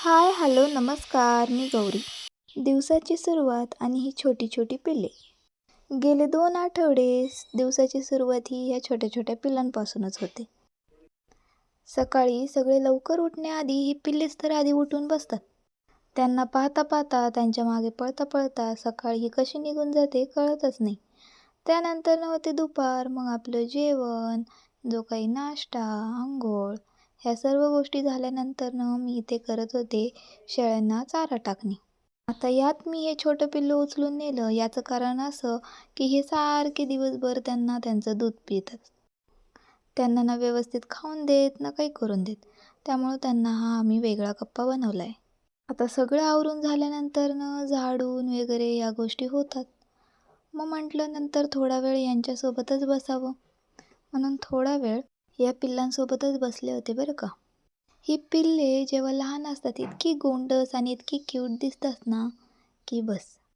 हाय, hello, नमस्कार. मी गौरी. दिवसाची सुरुवात आणि ही छोटी छोटी पिल्ले. गेले 2 आठवडे दिवसाची सुरुवात ही ह्या छोट्या छोट्या पिल्लांपासूनच होते. सकाळी सगळे लवकर उठण्याआधी ही पिल्लेच तर आधी उठून बसतात. त्यांना पाहता पाहता, त्यांच्या मागे पळता पळता सकाळ ही कशी निघून जाते कळतच नाही. त्यानंतर होते दुपार, मग आपलं जेवण, जो काही नाश्ता, अंघोळ, ह्या सर्व गोष्टी झाल्यानंतर मी इथे करत होते शेळ्यांना चारा टाकणे. आता यात मी हे छोटं पिल्लू उचलून नेलं, याचं कारण असं की हे सारखे दिवसभर त्यांना त्यांचं दूध पितात. त्यांना ना व्यवस्थित खाऊन देत ना काही करून देत. त्यामुळं त्यांना हा आम्ही वेगळा कप्पा बनवला आहे. आता सगळं आवरून झाल्यानंतर झाडून वगैरे या गोष्टी होतात. मग म्हटलं नंतर थोडा वेळ यांच्यासोबतच बसावं, म्हणून थोडा वेळ या पिल्लांसोबतच बसले होते बरं का. ही पिल्ले जेव्हा लहान असतात इतकी गोंडस आणि इतकी क्यूट दिसतात ना, की बस.